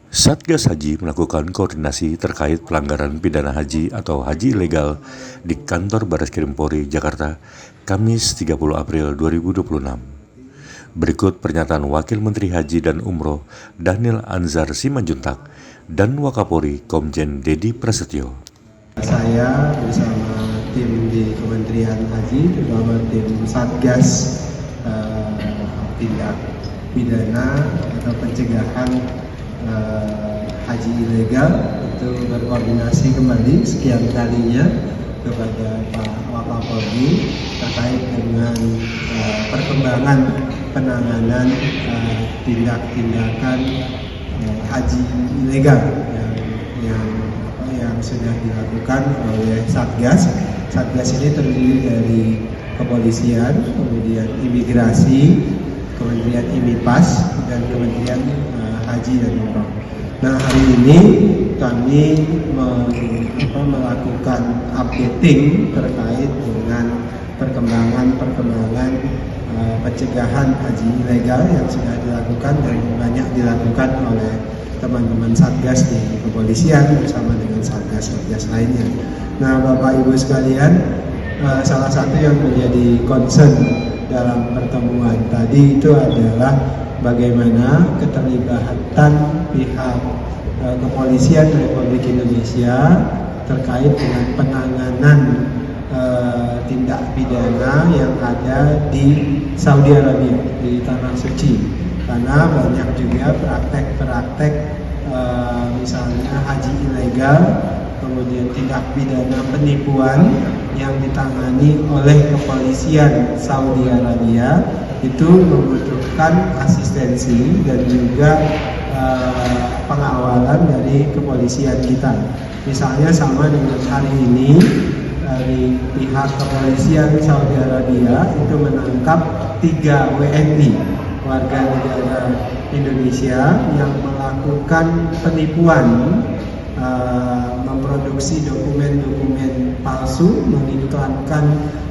Satgas Haji melakukan koordinasi terkait pelanggaran pidana haji atau haji ilegal di kantor Bareskrim Polri, Jakarta, Kamis 30 April 2026. Berikut pernyataan Wakil Menteri Haji dan Umroh Dhanil Anzar Simanjuntak dan Wakapolri Komjen Dedi Prasetyo. Saya bersama tim di Kementerian Haji, terutama tim Satgas tindak pidana atau pencegahan haji ilegal, itu berkoordinasi kembali sekian kalinya kepada Pak Wakapolri terkait dengan perkembangan penanganan tindak-tindakan haji ilegal yang sudah dilakukan oleh Satgas. Satgas ini terdiri dari kepolisian, kemudian imigrasi, Kementerian IMIPAS, dan Kementerian Haji dan Umroh. Nah, hari ini kami melakukan updating terkait dengan perkembangan pencegahan haji ilegal yang sudah dilakukan dan banyak dilakukan oleh teman-teman Satgas di kepolisian bersama dengan Satgas lainnya. Nah, Bapak Ibu sekalian, salah satu yang menjadi concern dalam pertemuan tadi itu adalah bagaimana keterlibatan pihak kepolisian Republik Indonesia terkait dengan penanganan tindak pidana yang ada di Saudi Arabia, di Tanah Suci. Karena banyak juga praktek-praktek misalnya haji ilegal, kemudian tindak pidana penipuan yang ditangani oleh kepolisian Saudi Arabia itu membutuhkan asistensi dan juga pengawalan dari kepolisian kita. Misalnya sama dengan hari ini dari pihak kepolisian Saudi Arabia itu menangkap 3 WNI warga negara Indonesia yang melakukan penipuan, memproduksi dokumen-dokumen palsu, mengiklankan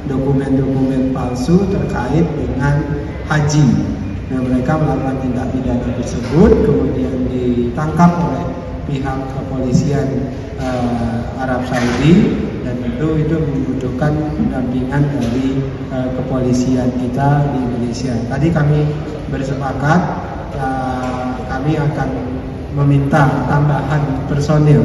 dokumen-dokumen palsu terkait dengan haji. Nah, mereka melakukan tindak pidana tersebut kemudian ditangkap oleh pihak kepolisian Arab Saudi, dan tentu itu membutuhkan pendampingan dari kepolisian kita di Indonesia. Tadi kami bersepakat kami akan meminta tambahan personil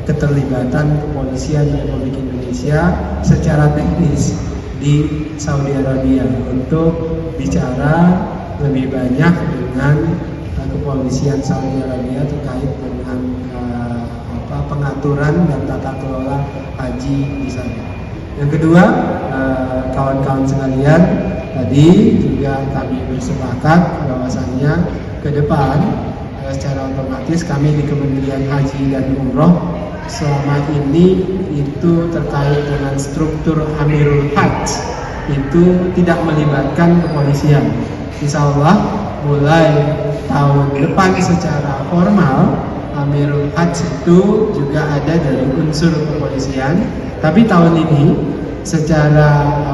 keterlibatan kepolisian Republik Indonesia secara teknis di Saudi Arabia untuk bicara lebih banyak dengan kepolisian Saudi Arabia terkait dengan pengaturan dan tata kelola haji di sana. Yang kedua, kawan-kawan sekalian, tadi juga kami bersepakat bahwasannya ke depan secara otomatis kami di Kementerian Haji dan Umroh selama ini itu terkait dengan struktur Amirul Hajj itu tidak melibatkan kepolisian. Insya Allah mulai tahun depan secara formal Amirul Hajj itu juga ada dari unsur kepolisian, tapi tahun ini secara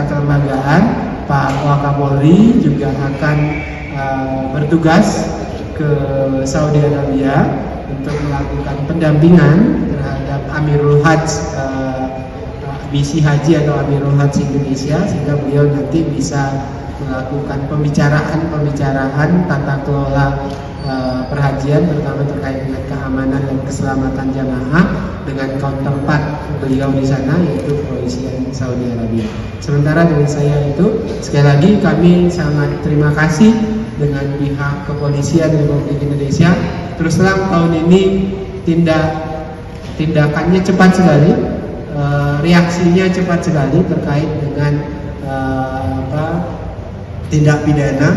kelembagaan Pak Wakapolri juga akan bertugas ke Saudi Arabia untuk melakukan pendampingan terhadap Amirul Hajj, misi haji atau Amirul Hajj Indonesia, sehingga beliau nanti bisa melakukan pembicaraan tata kelola perhajian, terutama terkait dengan keamanan dan keselamatan jamaah dengan counterpart beliau di sana, yaitu kepolisian Saudi Arabia. Sementara dari saya itu, sekali lagi kami sangat terima kasih dengan pihak kepolisian Republik Indonesia. Terus terang tahun ini tindakannya cepat sekali, reaksinya cepat sekali terkait dengan tindak pidana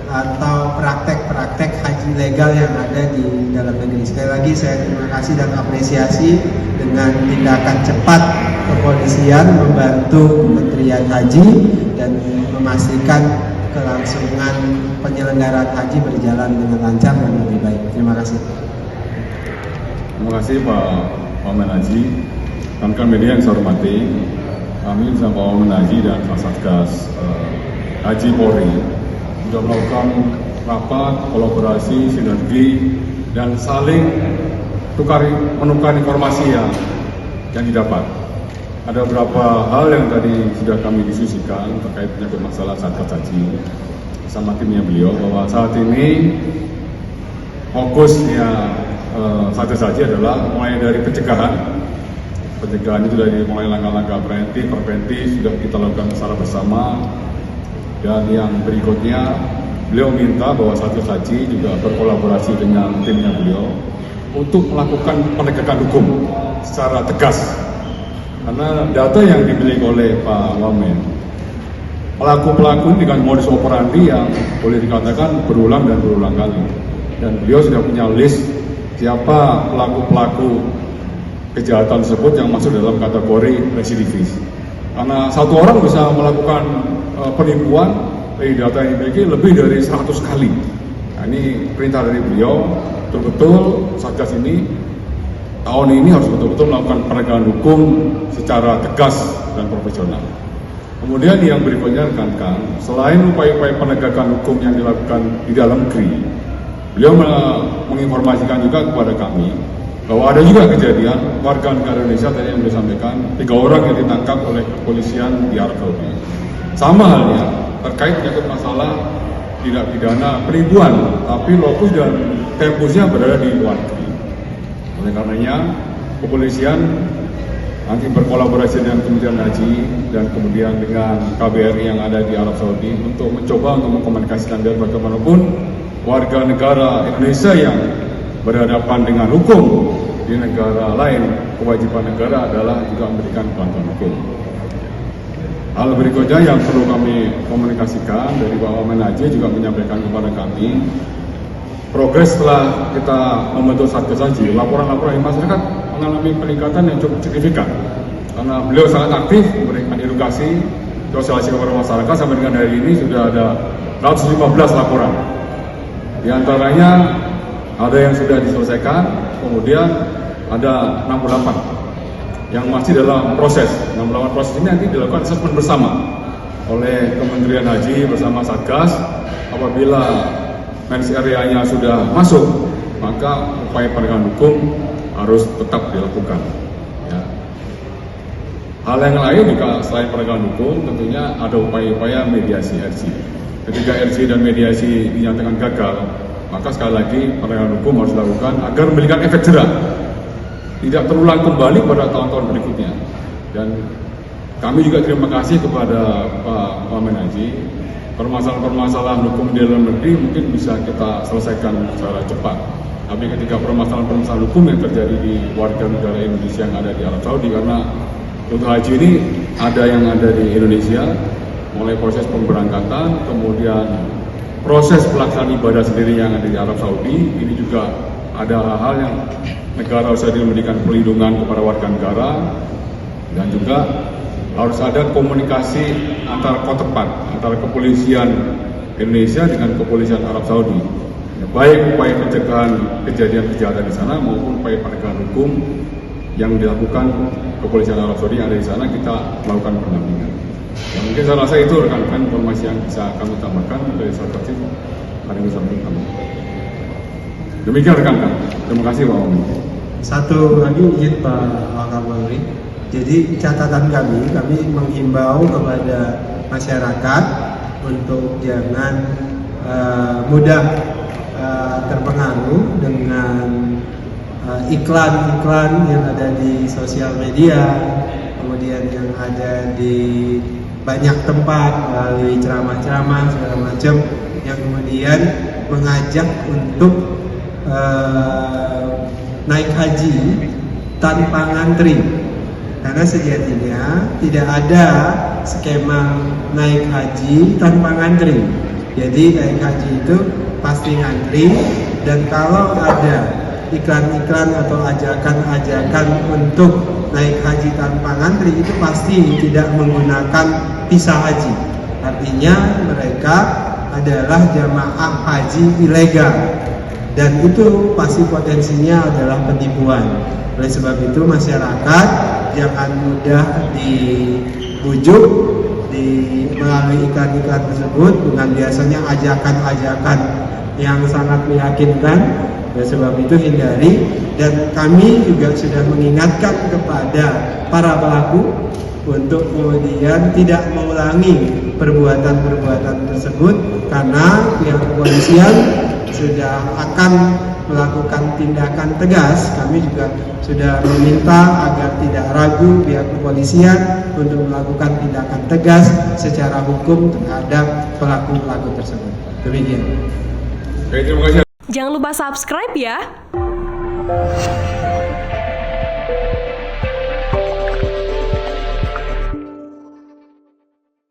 atau praktek-praktek haji legal yang ada di dalam negeri. Sekali lagi saya terima kasih dan apresiasi dengan tindakan cepat kepolisian membantu Kementerian Haji dan memastikan kelangsungan penyelenggaraan haji berjalan dengan lancar dan lebih baik. Terima kasih. Terima kasih Pak Wamen Haji. Rekan media yang saya hormati, kami bersama Pak Wamen Haji dan Pak Satgas Haji Polri sudah melakukan rapat kolaborasi sinergi dan saling menukar informasi yang didapat. Ada beberapa hal yang tadi sudah kami diskusikan terkait menyangkut masalah Satgas Haji bersama timnya beliau, bahwa saat ini fokusnya Satgas Haji adalah mulai dari pencegahan. Pencegahan itu dari mulai langkah-langkah preventif sudah kita lakukan secara bersama, dan yang berikutnya beliau minta bahwa Satgas Haji juga berkolaborasi dengan timnya beliau untuk melakukan penegakan hukum secara tegas, karena data yang dimiliki oleh Pak Wamen, pelaku-pelaku dengan modus operandi yang boleh dikatakan berulang dan berulang kali, dan beliau sudah punya list siapa pelaku-pelaku kejahatan tersebut yang masuk dalam kategori residivis. Karena satu orang bisa melakukan penipuan dari data yang dimiliki lebih dari 100 kali. Nah, ini perintah dari beliau, betul-betul Satgas ini tahun ini harus betul-betul melakukan penegakan hukum secara tegas dan profesional. Kemudian yang berikutnya rekan-rekan, selain upaya-upaya penegakan hukum yang dilakukan di dalam negeri, beliau menginformasikan juga kepada kami bahwa ada juga kejadian warga negara Indonesia tadi yang beliau sampaikan, 3 orang yang ditangkap oleh kepolisian di Arab Saudi. Sama halnya terkait menyangkut masalah tidak pidana penipuan, tapi lokus dan tempusnya berada di luar negeri. Oleh karenanya, kepolisian nanti berkolaborasi dengan Kementerian Haji dan kemudian dengan KBRI yang ada di Arab Saudi untuk mencoba untuk mengkomunikasikan biar bagaimanapun warga negara Indonesia yang berhadapan dengan hukum di negara lain, kewajiban negara adalah juga memberikan bantuan hukum. Hal berikutnya yang perlu kami komunikasikan dari Pak Wamen Haji juga menyampaikan kepada kami, progres setelah kita membentuk Satgas Haji, laporan-laporan dari masyarakat mengalami peningkatan yang cukup signifikan, karena beliau sangat aktif memberikan edukasi, sosialisasi kepada masyarakat. Sampai dengan hari ini sudah ada 115 laporan, di antaranya ada yang sudah diselesaikan, kemudian ada 68 yang masih dalam proses. 68 proses ini nanti dilakukan asesmen bersama oleh Kementerian Haji bersama Satgas. Apabila mens area-nya sudah masuk, maka upaya penegakan hukum harus tetap dilakukan. Ya. Hal yang lain juga selain penegakan hukum, tentunya ada upaya-upaya mediasi RC. Ketika RC dan mediasi dinyatakan gagal, maka sekali lagi penegakan hukum harus dilakukan agar memberikan efek jerah, tidak terulang kembali pada tahun-tahun berikutnya. Dan kami juga terima kasih kepada Pak Wamen Haji. Permasalahan-permasalahan hukum di dalam negeri mungkin bisa kita selesaikan secara cepat. Tapi ketika permasalahan-permasalahan hukum yang terjadi di warga negara Indonesia yang ada di Arab Saudi, karena untuk haji ini ada yang ada di Indonesia, mulai proses pemberangkatan, kemudian proses pelaksanaan ibadah sendiri yang ada di Arab Saudi, ini juga ada hal-hal yang negara harus memberikan perlindungan kepada warga negara, dan juga harus ada komunikasi antara counterpart, antara kepolisian Indonesia dengan kepolisian Arab Saudi. Ya, baik upaya pencegahan kejadian kejahatan di sana maupun upaya penegakan hukum yang dilakukan kepolisian Arab Saudi yang ada di sana, kita melakukan pendampingan. Ya, mungkin saya rasa itu rekan-rekan informasi yang bisa kami tambahkan dari Satgas Haji. Ada yang bisa kami. Demikian rekan-rekan. Terima kasih Pak Wamen. Satu lagi izin Pak Wakapolri. Jadi catatan kami menghimbau kepada masyarakat untuk jangan mudah terpengaruh dengan iklan-iklan yang ada di sosial media, kemudian yang ada di banyak tempat melalui ceramah-ceramah segala macam, yang kemudian mengajak untuk naik haji tanpa ngantri. Karena sejatinya tidak ada skema naik haji tanpa ngantri. Jadi naik haji itu pasti ngantri, dan kalau ada iklan-iklan atau ajakan-ajakan untuk naik haji tanpa ngantri, itu pasti tidak menggunakan visa haji. Artinya mereka adalah jamaah haji ilegal, dan itu pasti potensinya adalah penipuan. Oleh sebab itu masyarakat jangan mudah dibujuk melalui iklan-iklan tersebut dengan biasanya ajakan-ajakan yang sangat meyakinkan, Oleh sebab itu hindari, dan kami juga sudah mengingatkan kepada para pelaku untuk kemudian tidak mengulangi perbuatan-perbuatan tersebut, karena pihak kepolisian sudah akan melakukan tindakan tegas. Kami juga sudah meminta agar tidak ragu pihak kepolisian untuk melakukan tindakan tegas secara hukum terhadap pelaku-pelaku tersebut. Demikian. Oke, terima kasih. Jangan lupa subscribe ya.